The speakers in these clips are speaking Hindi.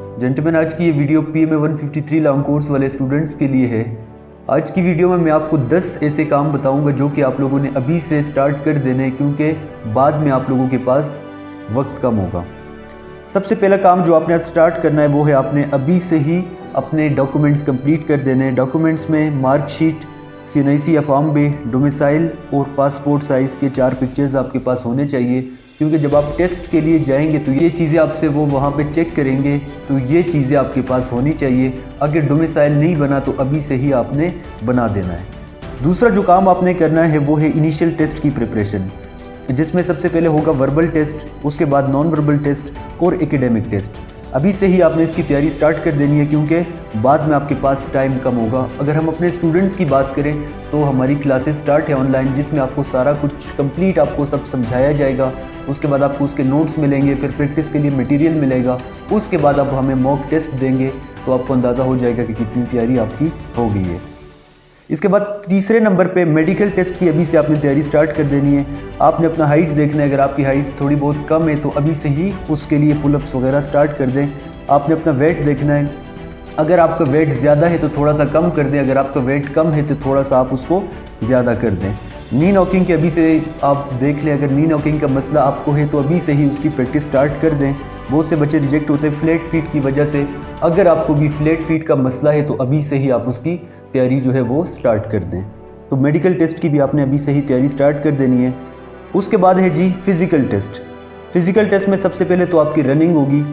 जेंटलमैन, आज की ये वीडियो PMA 153 लॉन्ग कोर्स वाले स्टूडेंट्स के लिए है। आज की वीडियो में मैं आपको 10 ऐसे काम बताऊंगा जो कि आप लोगों ने अभी से स्टार्ट कर देने, क्योंकि बाद में आप लोगों के पास वक्त कम होगा। सबसे पहला काम जो आपने आज स्टार्ट करना है वो है आपने अभी से ही अपने डॉक्यूमेंट्स कंप्लीट कर देने। डॉक्यूमेंट्स में मार्कशीट, CNIC या फॉर्म बे, डोमिसाइल और पासपोर्ट साइज़ के 4 पिक्चर्स आपके पास होने चाहिए, क्योंकि जब आप टेस्ट के लिए जाएंगे तो ये चीज़ें आपसे वो वहाँ पे चेक करेंगे, तो ये चीज़ें आपके पास होनी चाहिए। अगर डोमिसाइल नहीं बना तो अभी से ही आपने बना देना है। दूसरा जो काम आपने करना है वो है इनिशियल टेस्ट की प्रिपरेशन, जिसमें सबसे पहले होगा वर्बल टेस्ट, उसके बाद नॉन वर्बल टेस्ट और एकेडमिक टेस्ट। अभी से ही आपने इसकी तैयारी स्टार्ट कर देनी है, क्योंकि बाद में आपके पास टाइम कम होगा। अगर हम अपने स्टूडेंट्स की बात करें तो हमारी क्लासेस स्टार्ट है ऑनलाइन, जिसमें आपको सारा कुछ कंप्लीट आपको सब समझाया जाएगा। उसके बाद आपको उसके नोट्स मिलेंगे, फिर प्रैक्टिस के लिए मटेरियल मिलेगा। उसके बाद आप हमें मॉक टेस्ट देंगे तो आपको अंदाज़ा हो जाएगा कि कितनी तैयारी आपकी हो गई है। इसके बाद तीसरे नंबर पे मेडिकल टेस्ट की अभी से आपने तैयारी स्टार्ट कर देनी है। आपने अपना हाइट देखना है, अगर आपकी हाइट थोड़ी बहुत कम है तो अभी से ही उसके लिए पुलअप्स वगैरह स्टार्ट कर दें। आपने अपना वेट देखना है, अगर आपका वेट ज़्यादा है तो थोड़ा सा कम कर दें, अगर आपका वेट कम है तो थोड़ा सा आप उसको ज़्यादा कर दें। नी नॉकिंग के अभी से आप देख लें, अगर नी नॉकिंग का मसला आपको है तो अभी से ही उसकी प्रैक्टिस स्टार्ट कर दें। बहुत से बच्चे रिजेक्ट होते हैं फ्लैट फीट की वजह से। अगर आपको भी फ्लैट फीट का मसला है तो अभी से ही आप उसकी तैयारी जो है वो स्टार्ट कर दें। तो मेडिकल टेस्ट की भी आपने अभी से ही तैयारी स्टार्ट कर देनी है। उसके बाद है जी फिज़िकल टेस्ट। फिज़िकल टेस्ट में सबसे पहले तो आपकी रनिंग होगी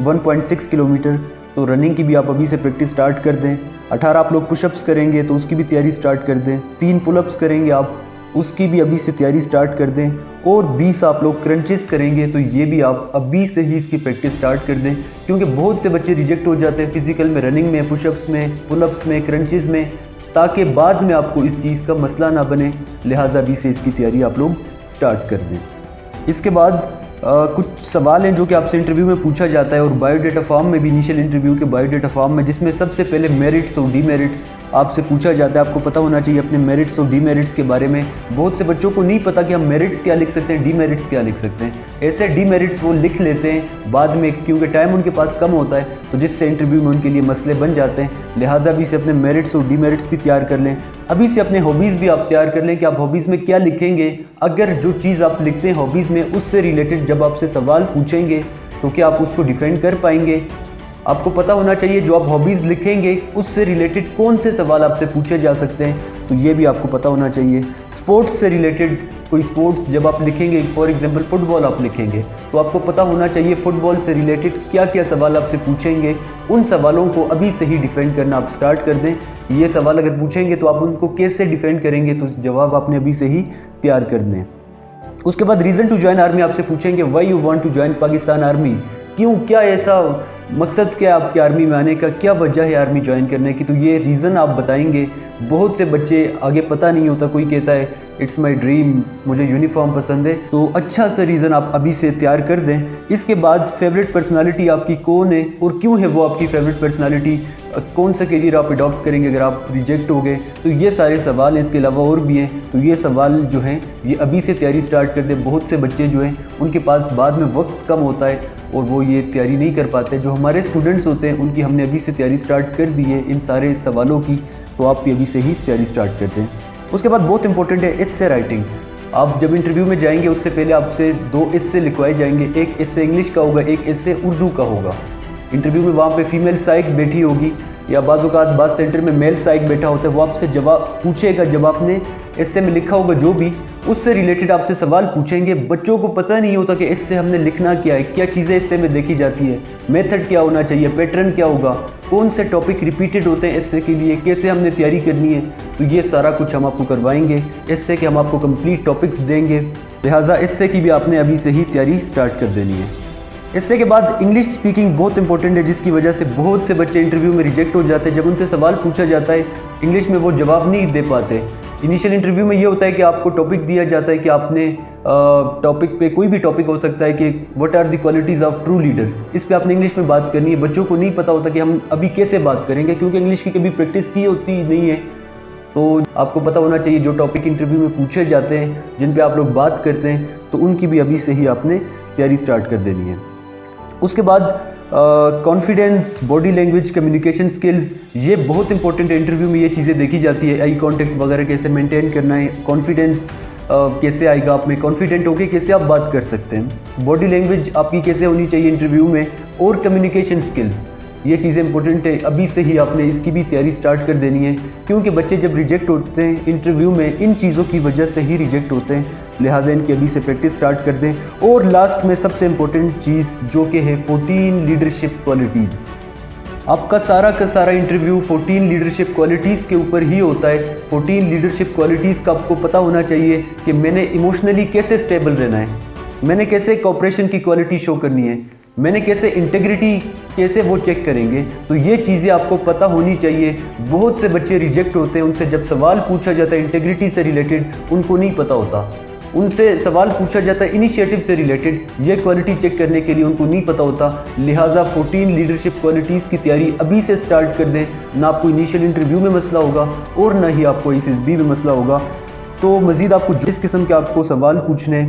1.6 किलोमीटर, तो रनिंग की भी आप अभी से प्रैक्टिस स्टार्ट कर दें। 18 आप लोग पुशअप्स करेंगे तो उसकी भी तैयारी स्टार्ट कर दें। 3 पुलअप्स करेंगे आप, उसकी भी अभी से तैयारी स्टार्ट कर दें। और 20 आप लोग क्रंचेस करेंगे तो ये भी आप अभी से ही इसकी प्रैक्टिस स्टार्ट कर दें, क्योंकि बहुत से बच्चे रिजेक्ट हो जाते हैं फिजिकल में, रनिंग में, पुशअप्स में, पुलअप्स में, क्रंचेस में, ताकि बाद में आपको इस चीज़ का मसला ना बने। लिहाजा अभी से इसकी तैयारी आप लोग स्टार्ट कर दें। इसके बाद कुछ सवाल हैं जो कि आपसे इंटरव्यू में पूछा जाता है, और बायोडाटा फॉर्म में भी, इनिशियल इंटरव्यू के बायोडाटा फॉर्म में, जिसमें सबसे पहले मेरिट्स और डीमेरिट्स आपसे पूछा जाता है। आपको पता होना चाहिए अपने मेरिट्स और डीमेरिट्स के बारे में। बहुत से बच्चों को नहीं पता कि हम मेरिट्स क्या लिख सकते हैं, डीमेरिट्स क्या लिख सकते हैं। ऐसे डीमेरिट्स वो लिख लेते हैं बाद में, क्योंकि टाइम उनके पास कम होता है, तो जिससे इंटरव्यू में उनके लिए मसले बन जाते हैं। लिहाजा अभी से अपने मेरिट्स और डीमेरिट्स भी तैयार कर लें। अभी से अपने हॉबीज़ भी आप तैयार कर लें कि आप हॉबीज़ में क्या लिखेंगे। अगर जो चीज़ आप लिखते हैं हॉबीज़ में, उससे रिलेटेड जब आपसे सवाल पूछेंगे तो क्या आप उसको डिफेंड कर पाएंगे। आपको पता होना चाहिए जो आप हॉबीज़ लिखेंगे उससे रिलेटेड कौन से सवाल आपसे पूछे जा सकते हैं, तो ये भी आपको पता होना चाहिए। स्पोर्ट्स से रिलेटेड कोई स्पोर्ट्स जब आप लिखेंगे, फॉर एग्जांपल फुटबॉल आप लिखेंगे, तो आपको पता होना चाहिए फुटबॉल से रिलेटेड क्या क्या सवाल आपसे पूछेंगे। उन सवालों को अभी से ही डिफेंड करना आप स्टार्ट कर दें। ये सवाल अगर पूछेंगे तो आप उनको कैसे डिफेंड करेंगे, तो जवाब आपने अभी से ही तैयार कर दें। उसके बाद रीज़न टू ज्वाइन आर्मी आपसे पूछेंगे, why you want to join Pakistan army, क्यों, क्या ऐसा मकसद क्या है आपके आर्मी में आने का, क्या वजह है आर्मी ज्वाइन करने की, तो ये रीज़न आप बताएंगे। बहुत से बच्चे आगे पता नहीं होता, कोई कहता है इट्स माई ड्रीम, मुझे यूनिफॉर्म पसंद है, तो अच्छा सा रीज़न आप अभी से तैयार कर दें। इसके बाद फेवरेट पर्सनालिटी आपकी कौन है और क्यों है वो आपकी फेवरेट पर्सनालिटी, कौन सा करियर आप अडॉप्ट करेंगे अगर आप रिजेक्ट हो गए, तो ये सारे सवाल हैं। इसके अलावा और भी हैं, तो ये सवाल जो हैं ये अभी से तैयारी स्टार्ट कर दें। बहुत से बच्चे जो हैं उनके पास बाद में वक्त कम होता है और वो ये तैयारी नहीं कर पाते। जो हमारे स्टूडेंट्स होते हैं उनकी हमने अभी से तैयारी स्टार्ट कर दी है इन सारे सवालों की, तो आप भी अभी से ही तैयारी स्टार्ट कर दें। उसके बाद बहुत इंपॉर्टेंट है एस्से राइटिंग। आप जब इंटरव्यू में जाएंगे उससे पहले आपसे 2 एस्से लिखवाए जाएंगे, एक एस्से इंग्लिश का होगा, एक एस्से उर्दू का होगा। इंटरव्यू में वहाँ पे फीमेल साइक बैठी होगी या बाज़-औक़ात बात सेंटर में मेल साइक बैठा होता है, वो आपसे जवाब पूछेगा, जब आपने एस्से में लिखा होगा जो भी, उससे रिलेटेड आपसे सवाल पूछेंगे। बच्चों को पता नहीं होता कि इससे हमने लिखना क्या है, क्या चीज़ें इससे में देखी जाती है, मेथड क्या होना चाहिए, पैटर्न क्या होगा, कौन से टॉपिक रिपीटेड होते हैं इससे के लिए, कैसे हमने तैयारी करनी है, तो ये सारा कुछ हम आपको करवाएंगे। इससे कि हम आपको कंप्लीट टॉपिक्स देंगे, लिहाजा इससे की भी आपने अभी से ही तैयारी स्टार्ट कर देनी है। इससे के बाद इंग्लिश स्पीकिंग बहुत इंपॉर्टेंट है, जिसकी वजह से बहुत से बच्चे इंटरव्यू में रिजेक्ट हो जाते हैं। जब उनसे सवाल पूछा जाता है इंग्लिश में वो जवाब नहीं दे पाते। इनिशियल इंटरव्यू में ये होता है कि आपको टॉपिक दिया जाता है कि आपने टॉपिक पे, कोई भी टॉपिक हो सकता है कि what are the qualities of true leader, इस पे आपने इंग्लिश में बात करनी है। बच्चों को नहीं पता होता कि हम अभी कैसे बात करेंगे, क्योंकि इंग्लिश की कभी प्रैक्टिस की होती नहीं है। तो आपको पता होना चाहिए जो टॉपिक इंटरव्यू में पूछे जाते हैं, जिन पे आप लोग बात करते हैं, तो उनकी भी अभी से ही आपने तैयारी स्टार्ट कर देनी है। उसके बाद confidence, body language, communication skills, ये बहुत इंपॉर्टेंट है। इंटरव्यू में ये चीज़ें देखी जाती है। आई कांटेक्ट वगैरह कैसे मेंटेन करना है, कॉन्फिडेंस कैसे आएगा आप में, कॉन्फिडेंट होकर कैसे आप बात कर सकते हैं, बॉडी लैंग्वेज आपकी कैसे होनी चाहिए इंटरव्यू में, और कम्युनिकेशन स्किल्स, ये चीज़ें इंपॉर्टेंट है। अभी से ही आपने इसकी भी तैयारी स्टार्ट कर देनी है, क्योंकि बच्चे जब रिजेक्ट होते हैं इंटरव्यू में, इन चीज़ों की वजह से ही रिजेक्ट होते हैं। लिहाजा इनकी अभी से प्रैक्टिस स्टार्ट कर दें। और लास्ट में सबसे इम्पोर्टेंट चीज़ जो कि है 14 लीडरशिप क्वालिटीज़। आपका सारा का सारा इंटरव्यू 14 लीडरशिप क्वालिटीज़ के ऊपर ही होता है। 14 लीडरशिप क्वालिटीज़ का आपको पता होना चाहिए कि मैंने इमोशनली कैसे स्टेबल रहना है, मैंने कैसे कोऑपरेशन की क्वालिटी शो करनी है, मैंने कैसे इंटेग्रिटी कैसे वो चेक करेंगे। तो ये चीज़ें आपको पता होनी चाहिए। बहुत से बच्चे रिजेक्ट होते हैं, उनसे जब सवाल पूछा जाता है इंटेग्रिटी से रिलेटेड, उनको नहीं पता होता। उनसे सवाल पूछा जाता है इनिशिएटिव से रिलेटेड, ये क्वालिटी चेक करने के लिए उनको नहीं पता होता। लिहाजा 14 लीडरशिप क्वालिटीज़ की तैयारी अभी से स्टार्ट कर दें। ना आपको इनिशियल इंटरव्यू में मसला होगा और ना ही आपको SSB में मसला होगा। तो मज़ीद आपको जिस किस्म के आपको सवाल पूछने,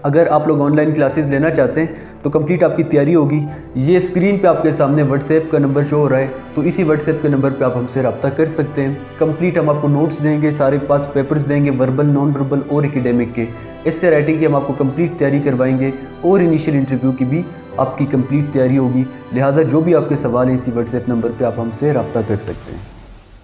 अगर आप लोग ऑनलाइन क्लासेस लेना चाहते हैं तो कंप्लीट आपकी तैयारी होगी। ये स्क्रीन पे आपके सामने व्हाट्सएप का नंबर शो हो रहा है, तो इसी व्हाट्सएप के नंबर पे आप हमसे रब्ता कर सकते हैं। कंप्लीट हम आपको नोट्स देंगे, सारे पास पेपर्स देंगे, वर्बल, नॉन वर्बल और एकेडमिक के। इससे राइटिंग की हम आपको कंप्लीट तैयारी करवाएंगे और इनिशियल इंटरव्यू की भी आपकी कंप्लीट तैयारी होगी। लिहाजा जो भी आपके सवाल हैं इसी व्हाट्सएप नंबर पर आप हमसे रब्ता कर सकते हैं।